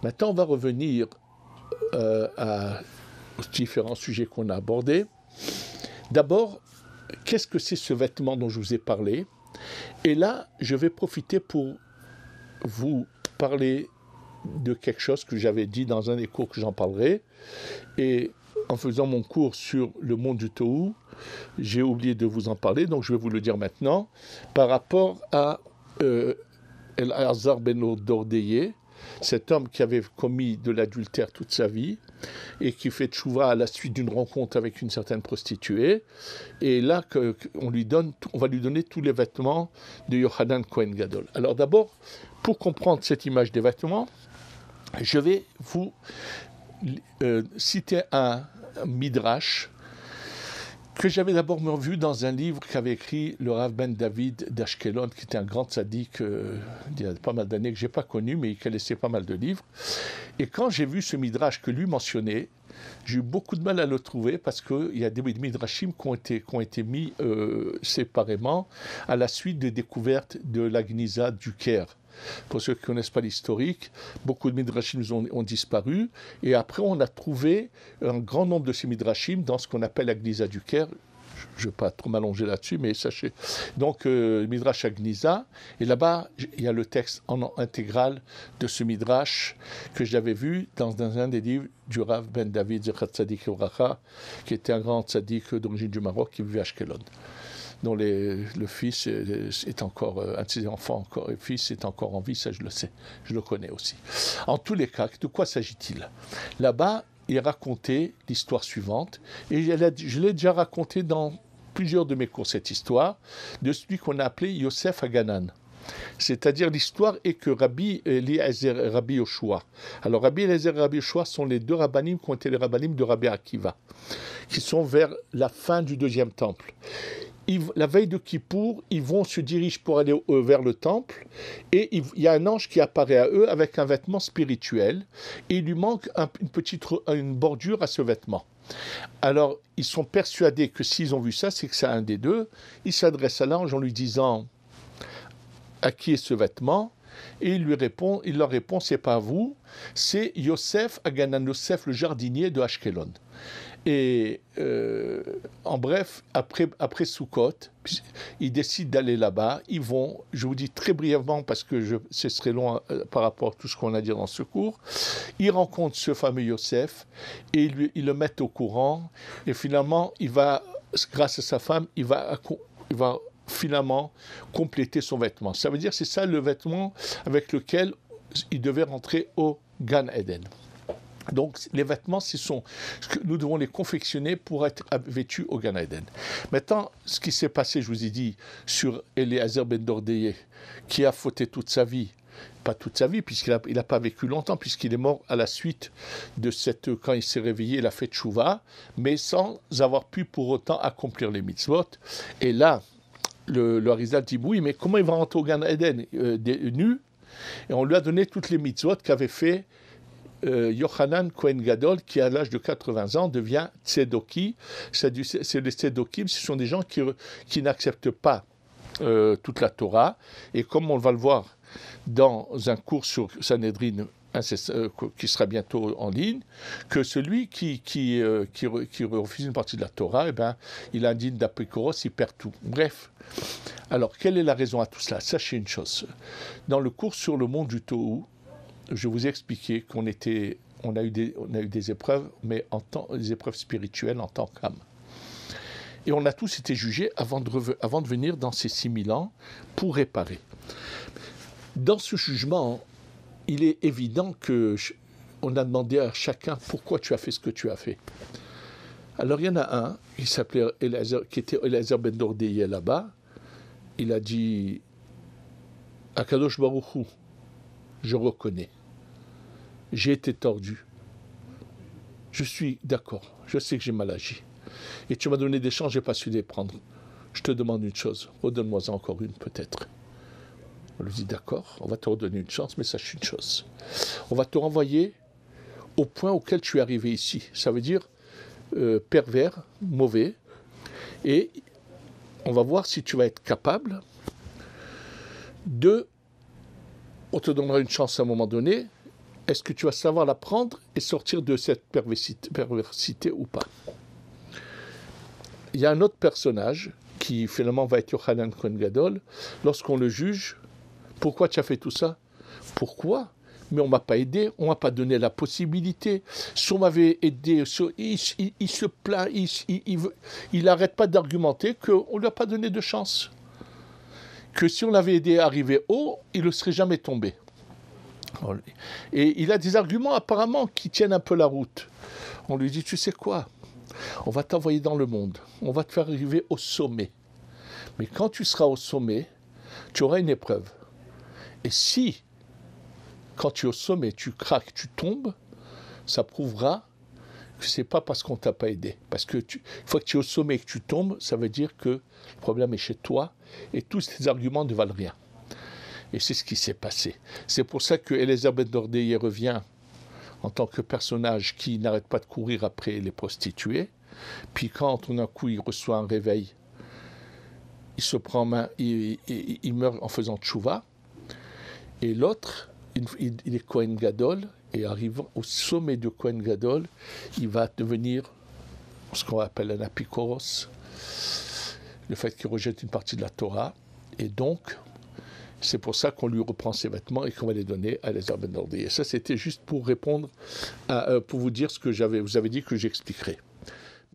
Maintenant, on va revenir aux différents sujets qu'on a abordés. D'abord, qu'est-ce que c'est ce vêtement dont je vous ai parlé? Et là, je vais profiter pour vous parler de quelque chose que j'avais dit dans un des cours que j'en parlerai. Et en faisant mon cours sur le monde du Tohu, j'ai oublié de vous en parler, donc je vais vous le dire maintenant. Par rapport à El-Azar ben Dordeye, cet homme qui avait commis de l'adultère toute sa vie et qui fait tchouva à la suite d'une rencontre avec une certaine prostituée. Et là, on va lui donner tous les vêtements de Yochanan Kohen Gadol. Alors d'abord, pour comprendre cette image des vêtements, je vais vous citer un midrash que j'avais d'abord vu dans un livre qu'avait écrit le Rav Ben David d'Ashkelon, qui était un grand tzaddik il y a pas mal d'années que je n'ai pas connu, mais il connaissait pas mal de livres. Et quand j'ai vu ce midrash que lui mentionnait, j'ai eu beaucoup de mal à le trouver parce qu'il y a des midrashim qui ont été mis séparément à la suite des découvertes de la Gnisa du Caire. Pour ceux qui ne connaissent pas l'historique, beaucoup de midrashim ont disparu, et après on a trouvé un grand nombre de ces midrashim dans ce qu'on appelle la Gnisa du Caire. Je ne vais pas trop m'allonger là-dessus, mais sachez. Donc, Midrash Gnisa, et là-bas, il y a le texte intégral de ce Midrash que j'avais vu dans un des livres du Rav Ben David Zechat Tzadik Evracha, qui était un grand tzaddik d'origine du Maroc qui vivait à Ashkelon, dont le fils est encore, un de ses enfants encore, le fils est encore en vie, ça je le sais, je le connais aussi. En tous les cas, de quoi s'agit-il? Là-bas, il racontait l'histoire suivante, et je l'ai déjà raconté dans plusieurs de mes cours, cette histoire, de celui qu'on a appelé Yosef Haganan. C'est-à-dire, l'histoire est que Rabbi Eliezer et Rabbi Yoshua. Alors, Rabbi Eliezer et Rabbi Yoshua sont les deux rabbanim qui ont été les rabbanim de Rabbi Akiva, qui sont vers la fin du deuxième temple. La veille de Kippour, ils se dirigent pour aller vers le temple, et il y a un ange qui apparaît à eux avec un vêtement spirituel, et il lui manque une bordure à ce vêtement. Alors, ils sont persuadés que s'ils ont vu ça, c'est que c'est un des deux. Ils s'adressent à l'ange en lui disant « À qui est ce vêtement ?» Et il leur répond « C'est pas vous, c'est Yosef Haganan, Yosef le jardinier de Ashkelon. » Et en bref, après Sukkot, ils décident d'aller là-bas. Ils vont, je vous dis très brièvement parce que ce serait long par rapport à tout ce qu'on a dit dans ce cours. Ils rencontrent ce fameux Yosef et ils le mettent au courant. Et finalement, grâce à sa femme, il va finalement compléter son vêtement. Ça veut dire que c'est ça le vêtement avec lequel il devait rentrer au Gan Eden. Donc, les vêtements, nous devons les confectionner pour être vêtus au Gan Eden. Maintenant, ce qui s'est passé, je vous ai dit, sur Eliezer ben Dordeye, qui a fauté toute sa vie, pas toute sa vie, puisqu'il n'a pas vécu longtemps, puisqu'il est mort à la suite de quand il s'est réveillé, il a fait tchouva, mais sans avoir pu pour autant accomplir les mitzvot. Et là, le Harizal dit, oui, mais comment il va rentrer au Gan Eden nu? Et on lui a donné toutes les mitzvot qu'avait fait Yochanan Kohen Gadol, qui à l'âge de 80 ans devient Tzedoki. C'est les Tzedokim, ce sont des gens qui n'acceptent pas toute la Torah. Et comme on va le voir dans un cours sur Sanhedrin qui sera bientôt en ligne, que celui qui refuse une partie de la Torah, il indigne d'apikoros, il perd tout. Bref. Alors, quelle est la raison à tout cela? Sachez une chose. Dans le cours sur le monde du Tohu, je vous ai expliqué qu'on a eu des épreuves, mais des épreuves spirituelles en tant qu'âme. Et on a tous été jugés avant de venir dans ces 6000 ans pour réparer. Dans ce jugement, il est évident qu'on a demandé à chacun pourquoi tu as fait ce que tu as fait. Alors il y en a un qui s'appelait qui était Eliezer ben Dordeye là-bas. Il a dit Akadosh Baruch Hu, je reconnais. J'ai été tordu. Je suis d'accord. Je sais que j'ai mal agi. Et tu m'as donné des chances, je n'ai pas su les prendre. Je te demande une chose. Redonne-moi encore une, peut-être. On lui dit d'accord, on va te redonner une chance, mais sache une chose. On va te renvoyer au point auquel tu es arrivé ici. Ça veut dire pervers, mauvais. Et on va voir si tu vas être capable on te donnera une chance à un moment donné, est-ce que tu vas savoir la prendre et sortir de cette perversité ou pas? Il y a un autre personnage qui finalement va être Yochanan Kohen Gadol. Lorsqu'on le juge, pourquoi tu as fait tout ça? Pourquoi? Mais on ne m'a pas aidé, on ne m'a pas donné la possibilité. Si on m'avait aidé, il se plaint, il n'arrête pas d'argumenter qu'on ne lui a pas donné de chance. Que si on l'avait aidé à arriver haut, il ne serait jamais tombé. Et il a des arguments apparemment qui tiennent un peu la route. On lui dit, tu sais quoi? On va t'envoyer dans le monde, on va te faire arriver au sommet. Mais quand tu seras au sommet, tu auras une épreuve. Et si, quand tu es au sommet, tu craques, tu tombes, ça prouvera que ce n'est pas parce qu'on ne t'a pas aidé. Parce que une fois que tu es au sommet et que tu tombes, ça veut dire que le problème est chez toi et tous tes arguments ne valent rien. Et c'est ce qui s'est passé. C'est pour ça que Eliezer ben Dordeye revient en tant que personnage qui n'arrête pas de courir après les prostituées. Puis quand tout d'un coup il reçoit un réveil, il se prend en main, il meurt en faisant tchouva. Et l'autre, il est Kohen Gadol, et arrivant au sommet de Kohen Gadol, il va devenir ce qu'on appelle un apikoros, le fait qu'il rejette une partie de la Torah. Et donc, c'est pour ça qu'on lui reprend ses vêtements et qu'on va les donner à Eliezer ben Dordeye. Et ça, c'était juste pour répondre, pour vous dire ce que vous avez dit que j'expliquerai.